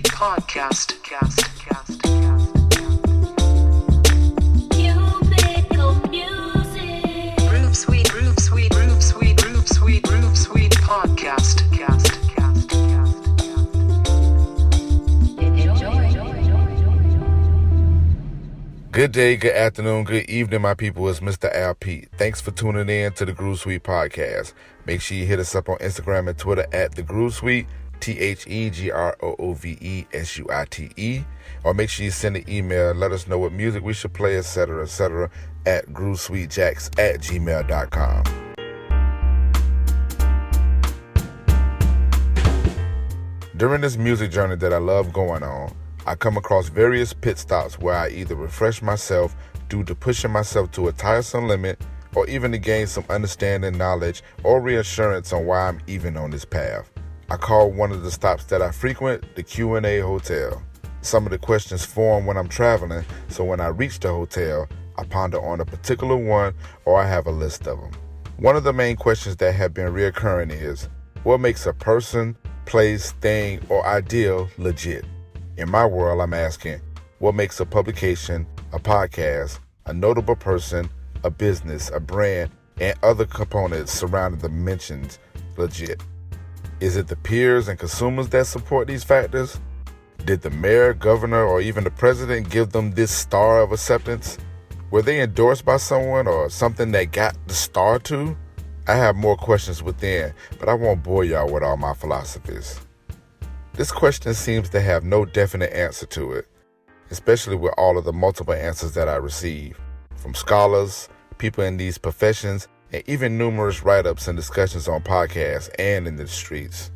Podcast. Sweet Podcast. Good day, good afternoon, good evening, my people. It's Mr. Al Pete. Thanks for tuning in to the Groove Suite Podcast. Make sure you hit us up on Instagram and Twitter at The Groove Suite, TheGrooveSuite, or make sure you send an email, let us know what music we should play, etc., at GrooveSuiteJacks@gmail.com. During this music journey that I love going on, I come across various pit stops where I either refresh myself due to pushing myself to a tiresome limit, or even to gain some understanding, knowledge, or reassurance on why I'm even on this path. I call one of the stops that I frequent the Q&A Hotel. Some of the questions form when I'm traveling, so when I reach the hotel, I ponder on a particular one, or I have a list of them. One of the main questions that have been reoccurring is, what makes a person, place, thing, or ideal legit? In my world, I'm asking, what makes a publication, a podcast, a notable person, a business, a brand, and other components surrounding the mentions legit? Is it the peers and consumers that support these factors? Did the mayor, governor, or even the president give them this star of acceptance? Were they endorsed by someone or something that got the star too? I have more questions within, but I won't bore y'all with all my philosophies. This question seems to have no definite answer to it, especially with all of the multiple answers that I receive from scholars, people in these professions, and even numerous write-ups and discussions on podcasts and in the streets.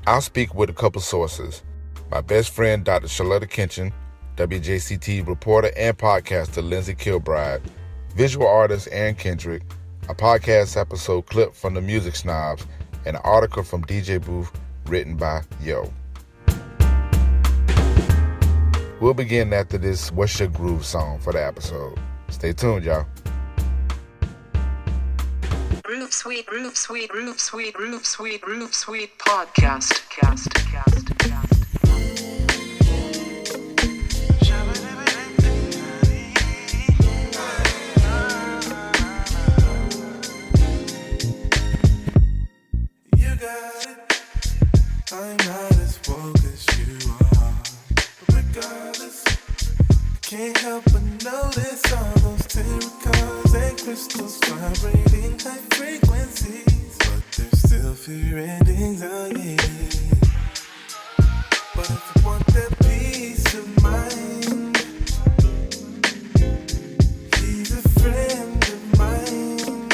I'll speak with a couple sources. My best friend, Dr. Shaletta Kinchin, WJCT reporter and podcaster Lindsay Kilbride, visual artist Aaron Kendrick, a podcast episode clip from the Music Snobs, and an article from DJ Booth written by Yo. We'll begin after this What's Your Groove song for the episode. Stay tuned, y'all. Groove Suite Podcast. You got it. I'm not as woke as you are, but regardless, I can't help but notice all those miracles and crystals vibrating high frequencies, but there's still fear endings, oh yeah. But if you want that peace of mind, he's a friend of mine.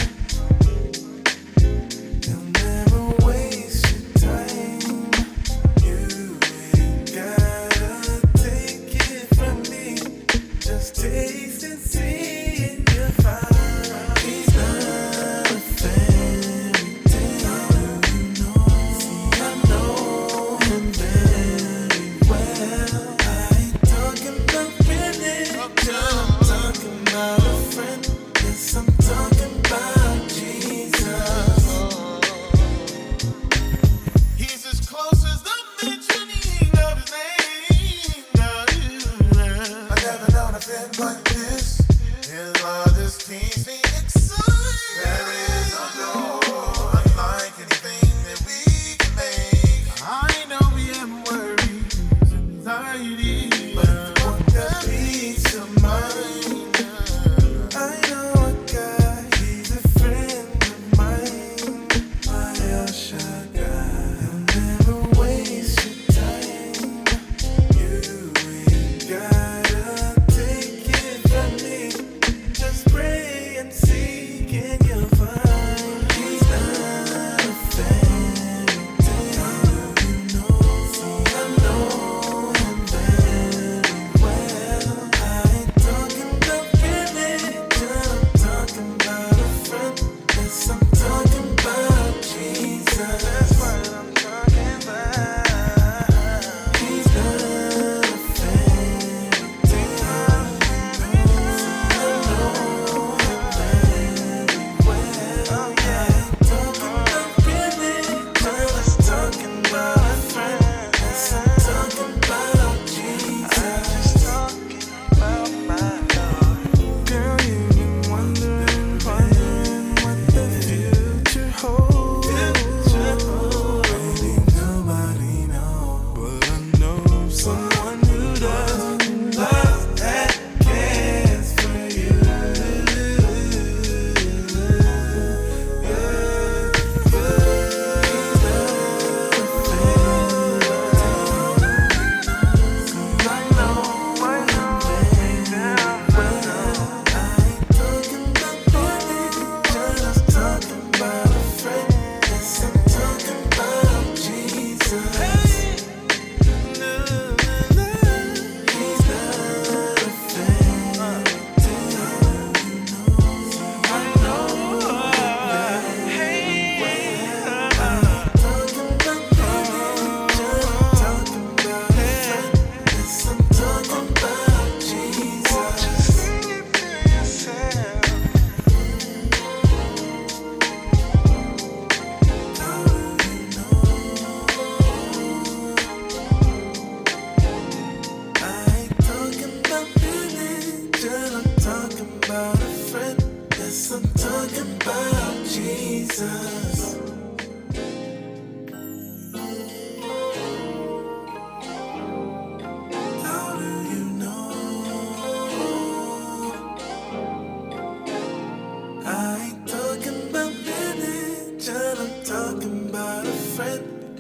He'll never waste your time. You ain't gotta take it from me. Just taste and see and you'll find he's not a fairy tale. You know, see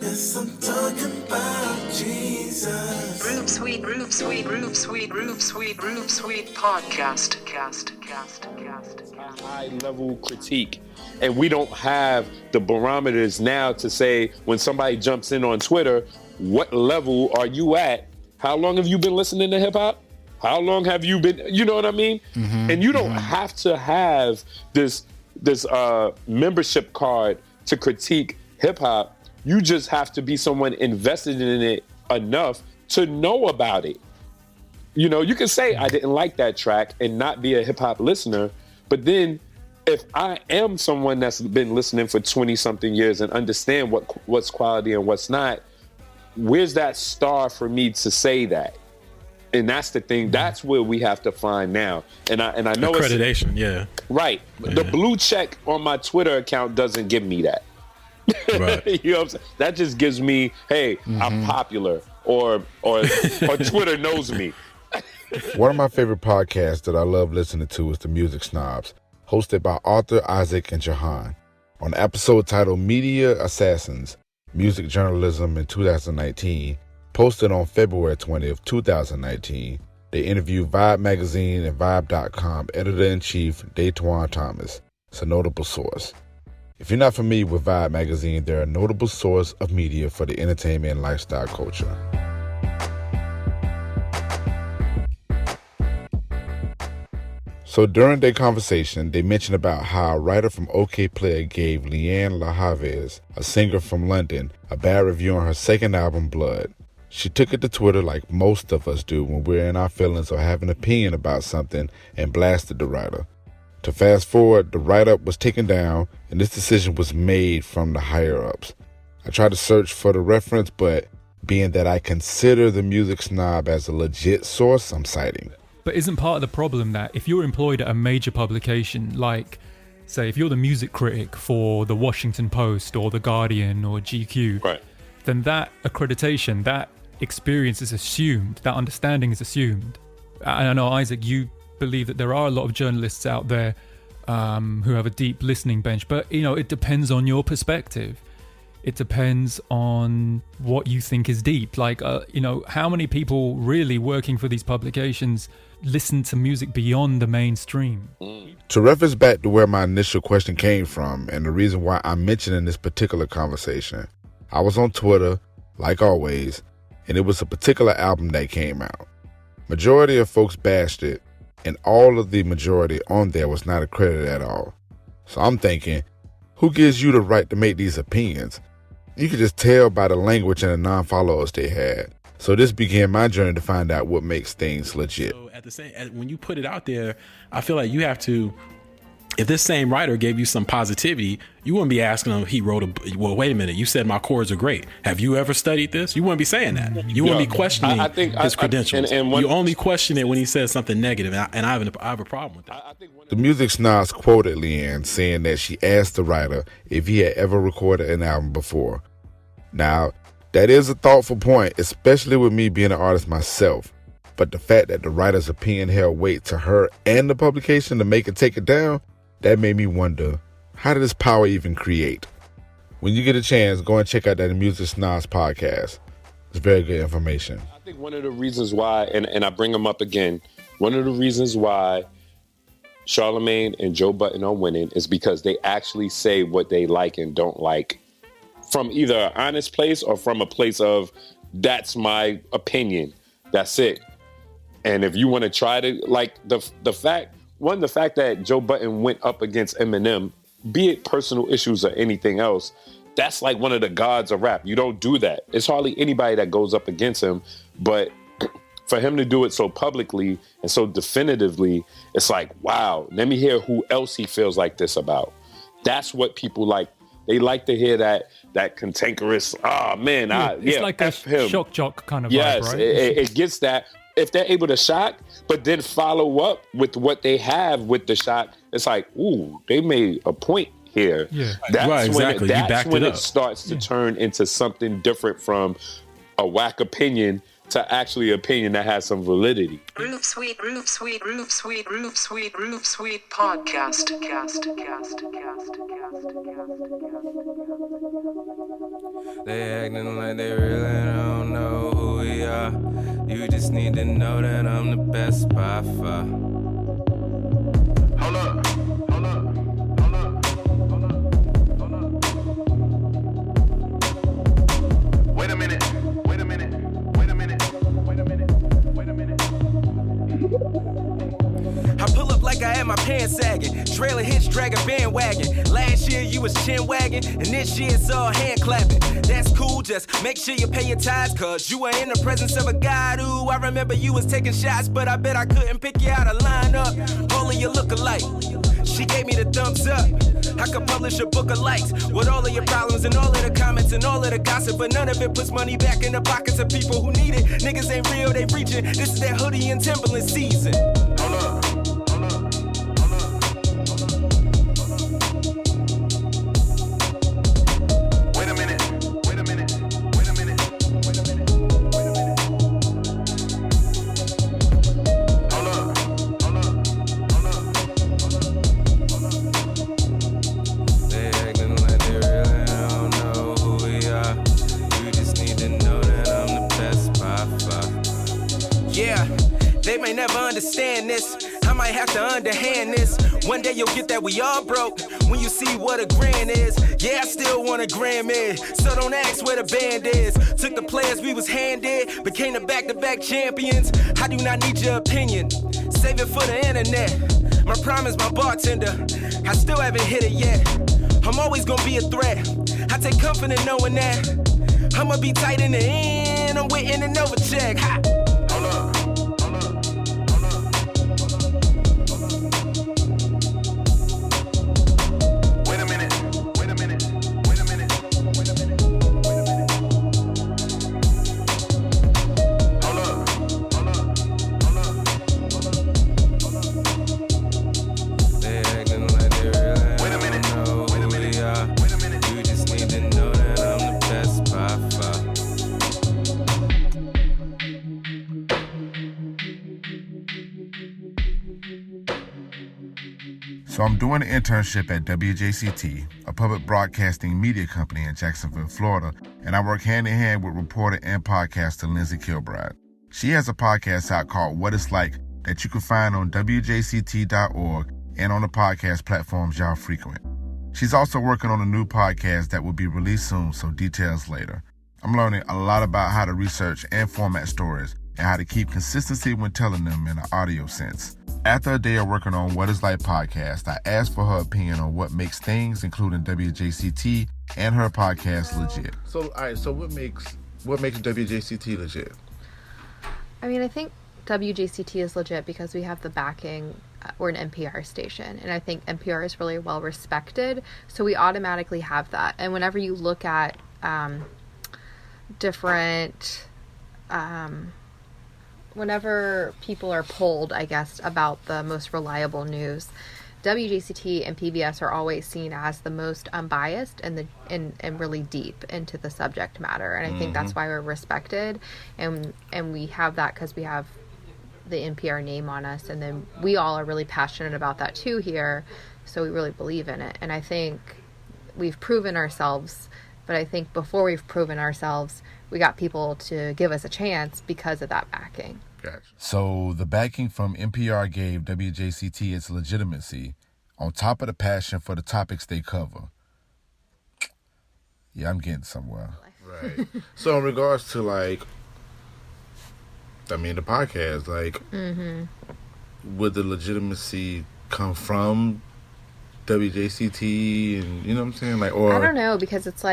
Yes, I'm talking about Jesus. Groove Suite podcast. High level critique, and we don't have the barometers now to say when somebody jumps in on Twitter, what level are you at? How long have you been listening to hip hop? How long have you been, you know what I mean? And you don't have to have this membership card to critique hip hop. You just have to be someone invested in it enough to know about it. You know, you can say I didn't like that track and not be a hip hop listener, but then if I am someone that's been listening for 20 something years and understand what's quality and what's not, where's that star for me to say that? And that's the thing. That's where we have to find now. And I know accreditation, yeah. Right. Yeah. The blue check on my Twitter account doesn't give me that. Right. You know what I'm saying? That just gives me, hey, I'm popular, or Twitter knows me. One of my favorite podcasts that I love listening to is The Music Snobs, hosted by Arthur, Isaac, and Jahan. On the episode titled Media Assassins, Music Journalism in 2019, posted on February 20th, 2019, they interviewed Vibe Magazine and Vibe.com editor-in-chief Daytwan Thomas. It's a notable source. If you're not familiar with Vibe Magazine, they're a notable source of media for the entertainment and lifestyle culture. So during their conversation, they mentioned about how a writer from OK Player gave Leanne LaHaves, a singer from London, a bad review on her second album, Blood. She took it to Twitter like most of us do when we're in our feelings or have an opinion about something and blasted the writer. To fast forward, the write-up was taken down and this decision was made from the higher-ups. I tried to search for the reference, but being that I consider The Music Snob as a legit source, I'm citing. But isn't part of the problem that if you're employed at a major publication, like, say, if you're the music critic for The Washington Post or The Guardian or GQ, Right. then that accreditation, that experience is assumed, that understanding is assumed. And I know, Isaac, you believe that there are a lot of journalists out there who have a deep listening bench, but, you know, it depends on your perspective. It depends on what you think is deep. Like, you know, how many people really working for these publications listen to music beyond the mainstream? To reference back to where my initial question came from and the reason why I'm mentioning this particular conversation, I was on Twitter, like always, and it was a particular album that came out. Majority of folks bashed it, and all of the majority on there was not accredited at all. So I'm thinking, who gives you the right to make these opinions? You could just tell by the language and the non-followers they had. So this began my journey to find out what makes things legit. So when you put it out there, I feel like you have to, if this same writer gave you some positivity, you wouldn't be asking him, well, wait a minute, you said my chords are great. Have you ever studied this? You wouldn't be saying that. You wouldn't be questioning his credentials. You only question it when he says something negative, and I have a problem with that. The Music Snobs quoted Leanne saying that she asked the writer if he had ever recorded an album before. Now, that is a thoughtful point, especially with me being an artist myself. But the fact that the writer's opinion held weight to her and the publication to make it take it down, that made me wonder, how did this power even create? When you get a chance, go and check out that Music Snobs podcast. It's very good information. I think one of the reasons why, and I bring them up again, one of the reasons why Charlamagne and Joe Budden are winning is because they actually say what they like and don't like from either an honest place or from a place of, that's my opinion. That's it. And if you want to try to, like, the fact that Joe Budden went up against Eminem, be it personal issues or anything else, that's like one of the gods of rap. You don't do that. It's hardly anybody that goes up against him, but for him to do it so publicly and so definitively, it's like, wow, let me hear who else he feels like this about. That's what people like. They like to hear that cantankerous, It's like a shock jock kind of vibe, right? It gets that. If they're able to shock, but then follow up with what they have with the shock, it's like, ooh, they made a point here. Yeah. That's right, exactly. That's when it starts to turn into something different from a whack opinion to actually opinion that has some validity. Groove Suite podcast. They acting like they really don't know who we are. You just need to know that I'm the best by far. Hold up, hold up, hold up, hold up, hold up. Wait a minute, wait a minute, wait a minute, wait a minute, wait a minute. I pull up like I had my pants sagging. Trailer hitch, drag a bandwagon. Last year you was chin wagging, and this year it's all hand clapping. That's cool, just make sure you pay your tithes, cause you were in the presence of a God who I remember you was taking shots, but I bet I couldn't pick you out a lineup. Only you look alike. She gave me the thumbs up. I could publish a book of likes with all of your problems and all of the comments and all of the gossip, but none of it puts money back in the pockets of people who need it. Niggas ain't real, they reaching. This is that hoodie and Timberland season. Hold up. They may never understand this. I might have to underhand this. One day you'll get that we all broke when you see what a grand is. Yeah, I still want a Grammy, so don't ask where the band is. Took the players we was handed, became the back-to-back champions. I do not need your opinion. Save it for the internet. My promise, my bartender. I still haven't hit it yet. I'm always gonna be a threat. I take comfort in knowing that I'ma be tight in the end. I'm waiting an overcheck. Ha! Hold up. So I'm doing an internship at WJCT, a public broadcasting media company in Jacksonville, Florida, and I work hand in hand with reporter and podcaster Lindsay Kilbride. She has a podcast out called What It's Like that you can find on WJCT.org and on the podcast platforms y'all frequent. She's also working on a new podcast that will be released soon, so details later. I'm learning a lot about how to research and format stories and how to keep consistency when telling them in an audio sense. After a day of working on What It's Like podcast, I asked for her opinion on what makes things, including WJCT and her podcast, legit. So, all right. So, what makes WJCT legit? I mean, I think WJCT is legit because we have the backing. We're an NPR station, and I think NPR is really well respected. So we automatically have that. And whenever you look at whenever people are polled, I guess, about the most reliable news, WJCT and PBS are always seen as the most unbiased and really deep into the subject matter. And I think that's why we're respected. And we have that because we have the NPR name on us. And then we all are really passionate about that too here. So we really believe in it. And I think we've proven ourselves. But I think before we've proven ourselves, we got people to give us a chance because of that backing. Gotcha. So the backing from NPR gave WJCT its legitimacy on top of the passion for the topics they cover. Yeah, I'm getting somewhere. Right. So in regards to the podcast, would the legitimacy come from WJCT and, you know what I'm saying? Or I don't know, because it's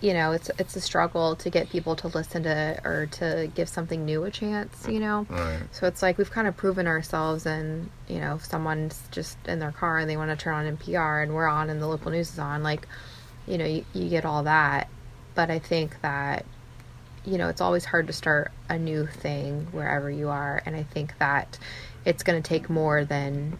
it's a struggle to get people to listen to or to give something new a chance, Right. So it's we've kind of proven ourselves, and, if someone's just in their car and they want to turn on NPR and we're on and the local news is on, you get all that. But I think that, it's always hard to start a new thing wherever you are. And I think that it's going to take more than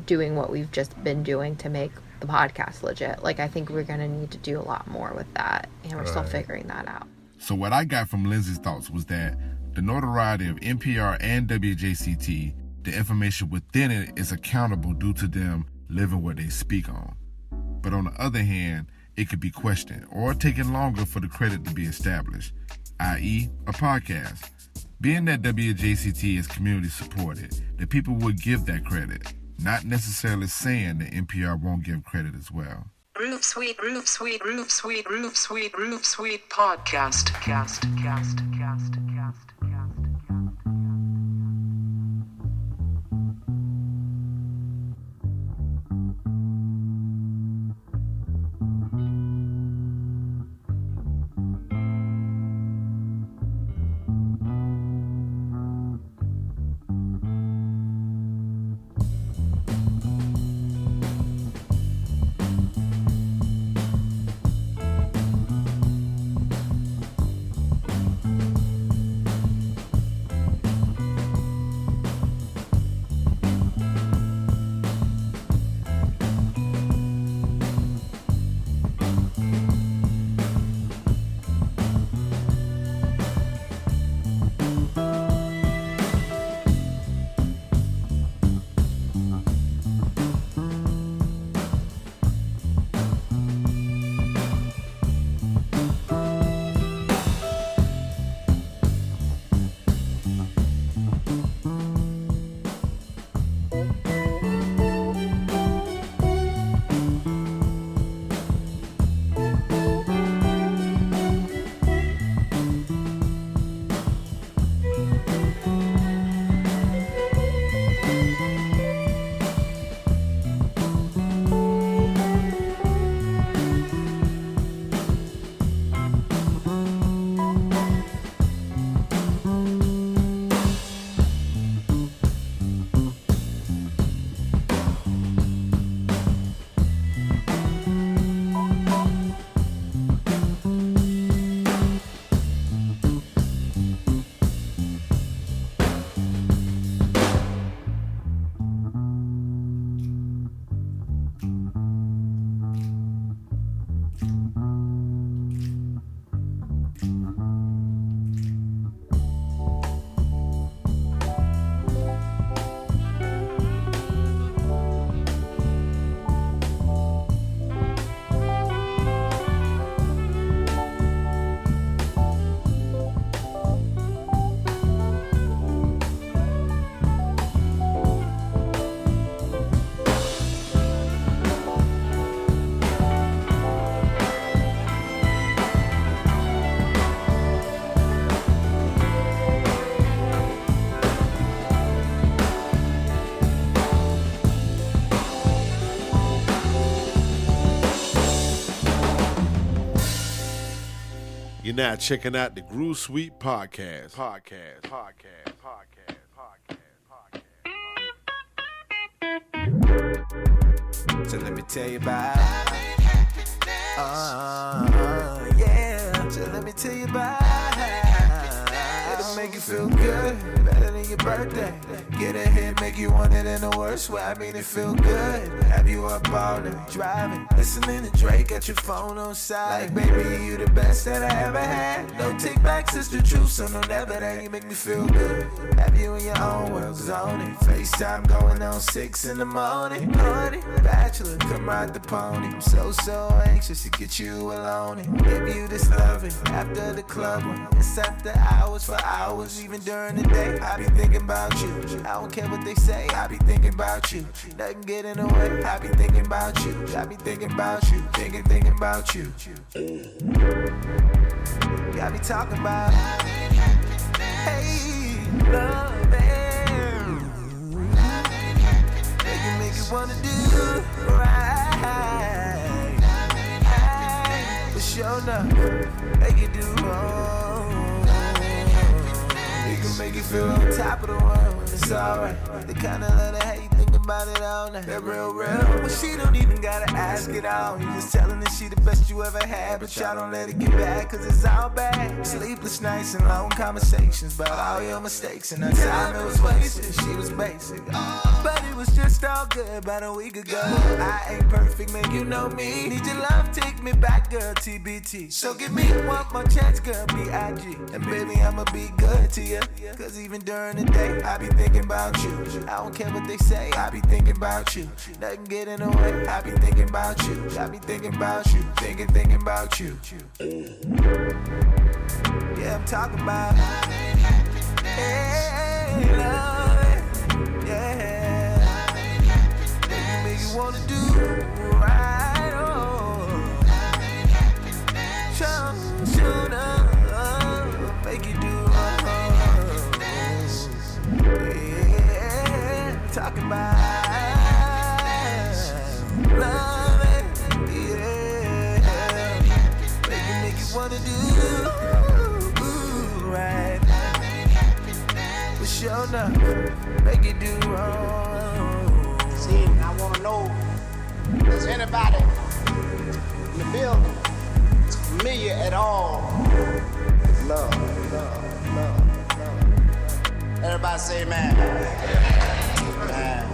doing what we've just been doing to make the podcast legit. I think we're going to need to do a lot more with that, and we're still figuring that out. So what I got from Lindsay's thoughts was that the notoriety of NPR and WJCT, the information within it is accountable due to them living what they speak on. But on the other hand, it could be questioned or taking longer for the credit to be established, i.e., a podcast. Being that WJCT is community supported, the people would give that credit, not necessarily saying that NPR won't give credit as well. Roof Suite Podcast. Cast. You're now checking out the Groove Suite Podcast. So let me tell you about yeah. So let me tell you about it'll make you feel good, better than your birthday. Get ahead, make you want it in the worst way. I mean it feel good. Have you up all night driving, listening to Drake at your phone on side. Like baby, you the best that I ever had. No take backs, it's the truth, so no never that you make me feel good. Have you in your own world zoning? FaceTime going on 6 in the morning. Honey, bachelor, come ride the pony. I'm so anxious to get you alone and give you this loving after the club. It's after hours for hours, even during the day. I be thinking about you. I don't care what they say. I be thinking about you. Nothing get in the way. I be thinking about you. I be thinking about you. Thinking about you. I be talking about hey, loving. Make you wanna do right. But sure enough, make you do wrong. It can make you feel on top of the world. It's alright. The kind of love that hate, think about it all night. That real. But she don't even gotta ask it all. You just telling her she the best you ever had. But y'all don't let it get bad, cause it's all bad. Sleepless nights and long conversations about all your mistakes. And that time it was wasted, she was basic. But it was just all good about a week ago. I ain't perfect, man, you know me. Need your love, take me back, girl, TBT. So give me one more chance, girl, B.I.G. And baby, I'ma be good to you. Cause even during the day, I be thinking about you. I don't care what they say, I I be thinking about you. Nothing get in the way. I be thinking about you. I be thinking about you. Thinking about you. Yeah, I'm talking about hey, love, yeah. Make you wanna do right, oh. Show up, make you do yeah, talking about love, yeah. Make you wanna do right. But sure enough, make you do wrong. See, I wanna know, is anybody in the building familiar at all with love? Everybody say man. Man.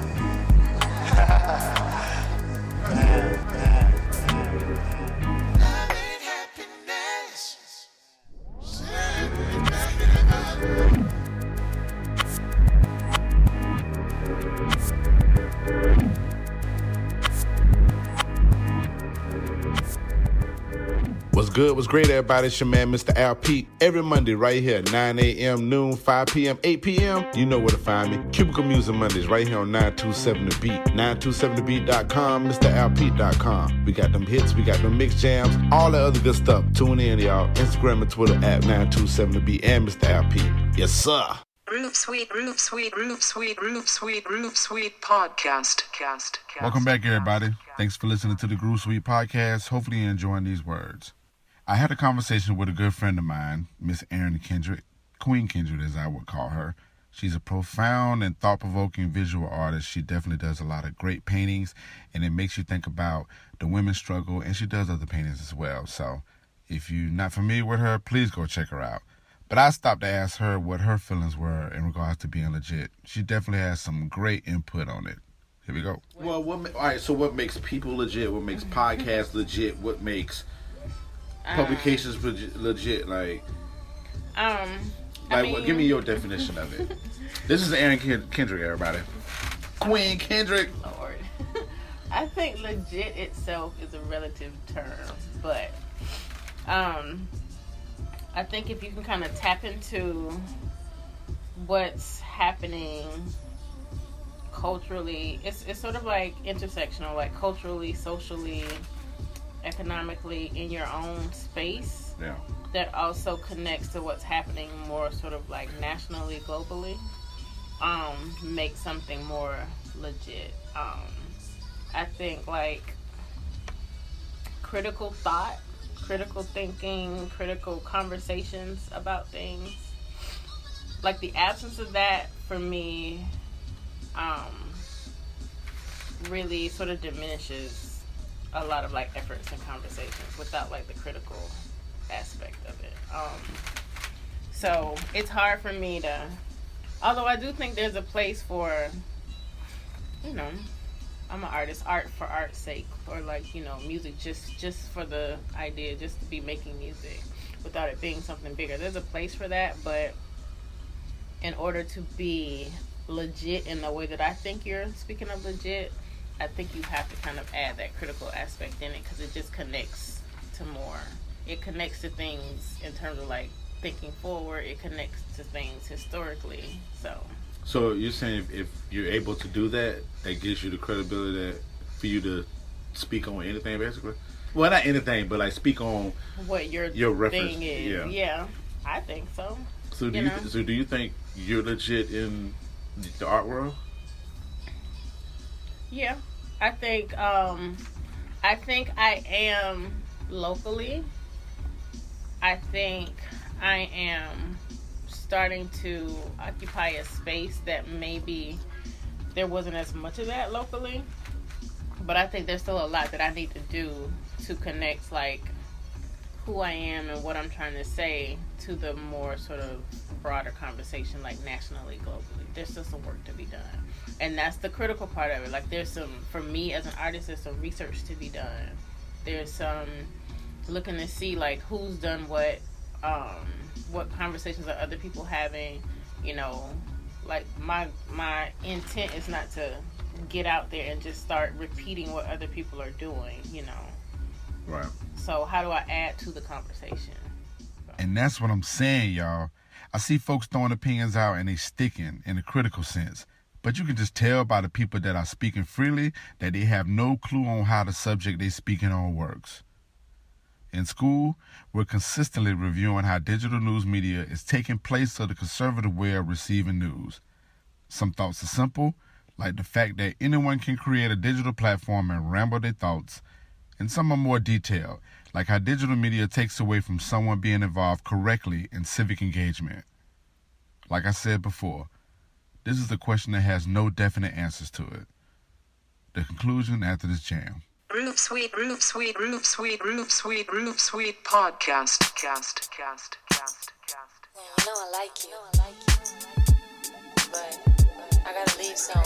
What's good? What's great, everybody? It's your man, Mr. Al Pete. Every Monday right here, 9 a.m., noon, 5 p.m., 8 p.m. You know where to find me. Cubicle Music Mondays right here on 927 The Beat. 927thebeat.com, MrAlPete.com. We got them hits, we got them mix jams, all that other good stuff. Tune in, y'all. Instagram and Twitter at 927thebeat and Mr. Al Pete. Yes, sir. Roof Sweet podcast. Welcome back, everybody. Thanks for listening to the Groove Suite podcast. Hopefully you're enjoying these words. I had a conversation with a good friend of mine, Miss Erin Kendrick, Queen Kendrick as I would call her. She's a profound and thought-provoking visual artist. She definitely does a lot of great paintings, and it makes you think about the women's struggle, and she does other paintings as well. So if you're not familiar with her, please go check her out. But I stopped to ask her what her feelings were in regards to being legit. She definitely has some great input on it. Here we go. Well, all right, so what makes people legit? What makes podcasts legit? What makes publications legit? Like, give me your definition of it. This is Erin Kendrick, everybody. Queen Kendrick. Lord. I think legit itself is a relative term, but I think if you can kind of tap into what's happening culturally, it's sort of like intersectional, like culturally, socially, economically in your own space. Yeah. That also connects to what's happening more sort of like nationally, globally. Make something more legit. I think like critical thought, critical thinking, critical conversations about things. Like the absence of that for me really sort of diminishes a lot of like efforts and conversations without like the critical aspect of it. So it's hard for me to, although I do think there's a place for, you know, I'm an artist, art for art's sake, or like, you know, music just for the idea, just to be making music without it being something bigger. There's a place for that, but in order to be legit in the way that I think you're speaking of legit, I think you have to kind of add that critical aspect in it, because it just connects to more. It connects to things in terms of like thinking forward. It connects to things historically. So you're saying if you're able to do that, that gives you the credibility for you to speak on anything, basically? Well, not anything, but like speak on what your reference thing is. Yeah, I think so. So do you think you're legit in the art world? Yeah, I think I am locally. I think I am starting to occupy a space that maybe there wasn't as much of that locally, but I think there's still a lot that I need to do to connect like who I am and what I'm trying to say to the more sort of broader conversation, like nationally, globally. There's still some work to be done, and that's the critical part of it. Like there's some, for me as an artist, there's some research to be done. There's some looking to see like who's done what conversations are other people having, you know. Like my intent is not to get out there and just start repeating what other people are doing, you know. Right. So how do I add to the conversation? And that's what I'm saying, y'all. I see folks throwing opinions out and they sticking in a critical sense. But you can just tell by the people that are speaking freely that they have no clue on how the subject they're speaking on works. In school, we're consistently reviewing how digital news media is taking place of the conservative way of receiving news. Some thoughts are simple, like the fact that anyone can create a digital platform and ramble their thoughts, and some are more detailed, like how digital media takes away from someone being involved correctly in civic engagement. Like I said before, this is a question that has no definite answers to it. The conclusion after this jam. Roof Sweet podcast. Cast. I know I like you, but I gotta leave soon.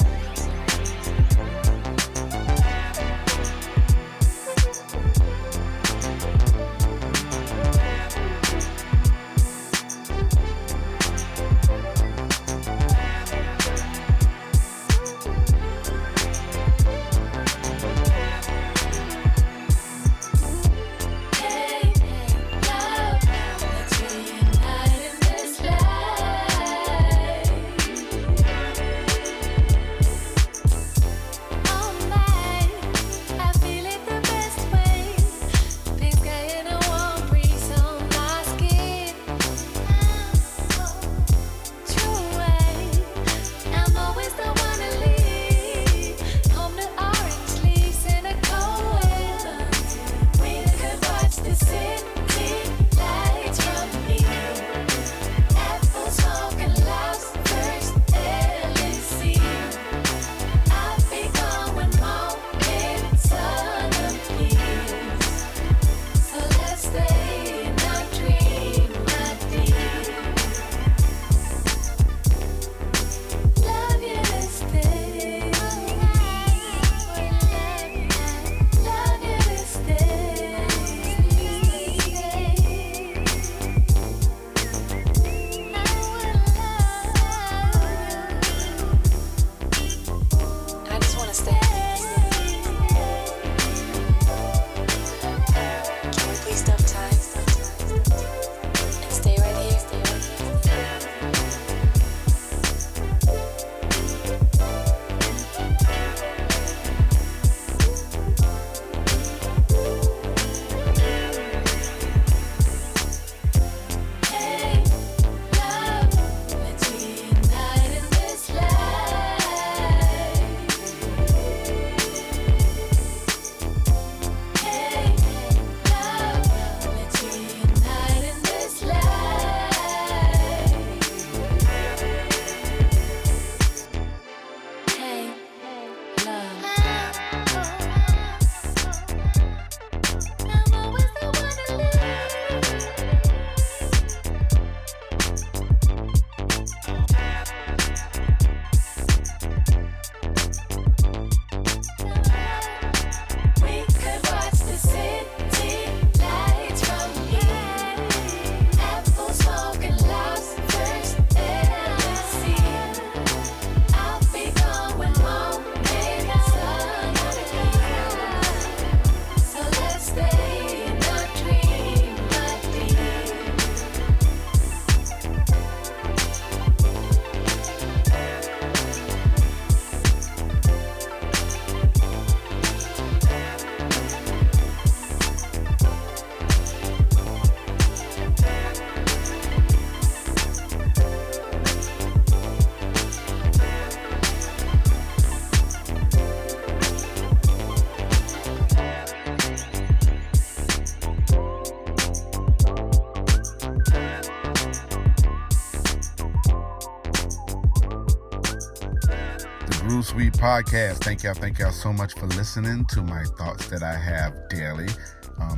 Groove Suite podcast. Thank y'all so much for listening to my thoughts that I have daily.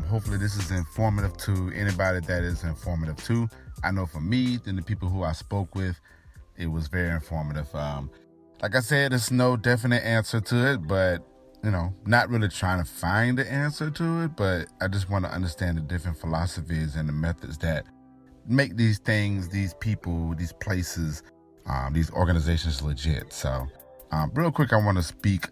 Hopefully this is informative to anybody that is informative too. I know for me and the people who I spoke with, it was very informative. Like I said, there's no definite answer to it, but not really trying to find the answer to it, but I just want to understand the different philosophies and the methods that make these things, these people, these places, these organizations legit. So Real quick, I want to speak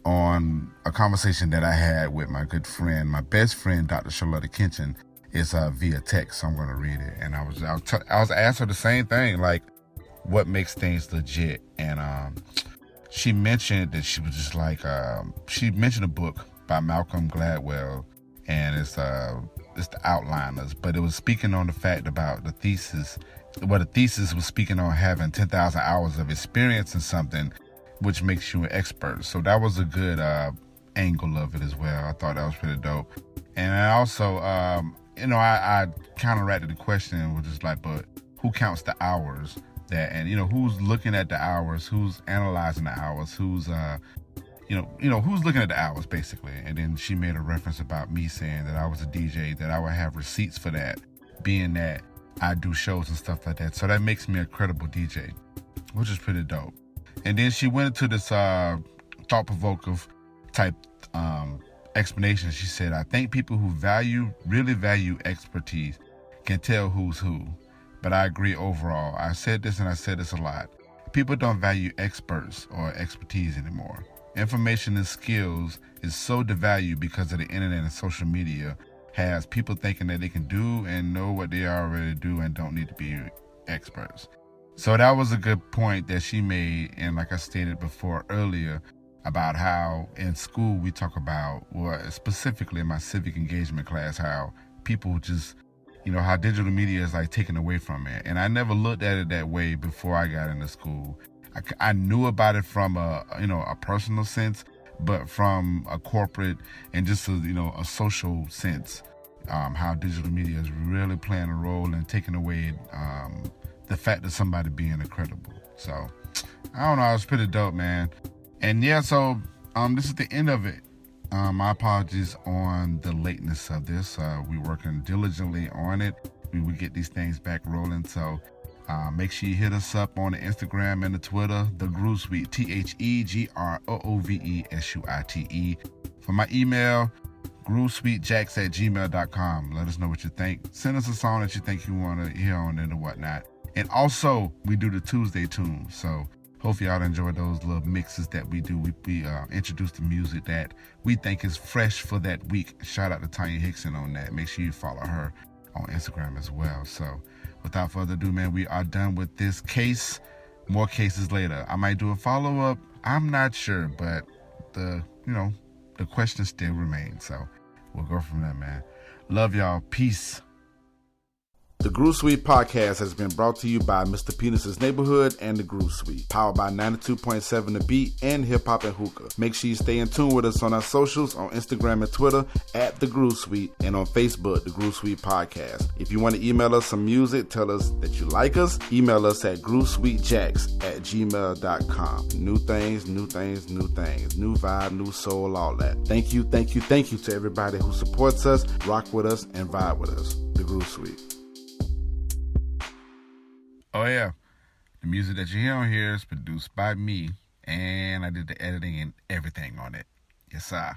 on a conversation that I had with my good friend, my best friend, Dr. Charlotte Kinchin. It's via text, so I'm going to read it. And I was asked her the same thing, like, what makes things legit? And she mentioned that she was just like, she mentioned a book by Malcolm Gladwell, and it's the Outliners, but it was speaking on the fact about the thesis. Well, the thesis was speaking on having 10,000 hours of experience in something, which makes you an expert. So that was a good angle of it as well. I thought that was pretty dope. And I also, I counteracted the question, which is like, but who counts the hours? And who's looking at the hours? Who's analyzing the hours? Who's who's looking at the hours, basically. And then she made a reference about me saying that I was a DJ, that I would have receipts for that, being that I do shows and stuff like that. So that makes me a credible DJ, which is pretty dope. And then she went into this thought-provocative type explanation. She said, I think people who really value expertise can tell who's who. But I agree overall. I said this and I said this a lot. People don't value experts or expertise anymore. Information and skills is so devalued because of the internet and social media has people thinking that they can do and know what they already do and don't need to be experts. So that was a good point that she made. And like I stated before earlier, about how in school we talk about, well, specifically in my civic engagement class, how people just, how digital media is like taken away from it. And I never looked at it that way before I got into school. I knew about it from a personal sense, but from a corporate and just a social sense, how digital media is really playing a role in taking away the fact of somebody being incredible. So I don't know, it was pretty dope, man. And yeah, so this is the end of it. My apologies on the lateness of this. We're working diligently on it. We will get these things back rolling. So make sure you hit us up on the Instagram and the Twitter, The Groove Suite, TheGrooveSuite. For my email, groovesweetjacks@gmail.com. Let us know what you think. Send us a song that you think you want to hear on it or whatnot. And also, we do the Tuesday tunes. So hopefully y'all enjoy those little mixes that we do. We introduce the music that we think is fresh for that week. Shout out to Tanya Hickson on that. Make sure you follow her on Instagram as well. So without further ado, man, we are done with this case. More cases later. I might do a follow-up. I'm not sure, but the question still remains. So we'll go from there, man. Love y'all. Peace. The Groove Suite podcast has been brought to you by Mr. Penis's Neighborhood and The Groove Suite, powered by 92.7 The Beat and Hip Hop and Hookah. Make sure you stay in tune with us on our socials, on Instagram and Twitter at The Groove Suite, and on Facebook, The Groove Suite Podcast. If you want to email us some music, tell us that you like us, email us at groovesweetjacks@gmail.com. New things, new vibe, new soul, all that. Thank you to everybody who supports us, rock with us, and vibe with us. The Groove Suite. Oh yeah, the music that you hear on here is produced by me, and I did the editing and everything on it. Yes, sir.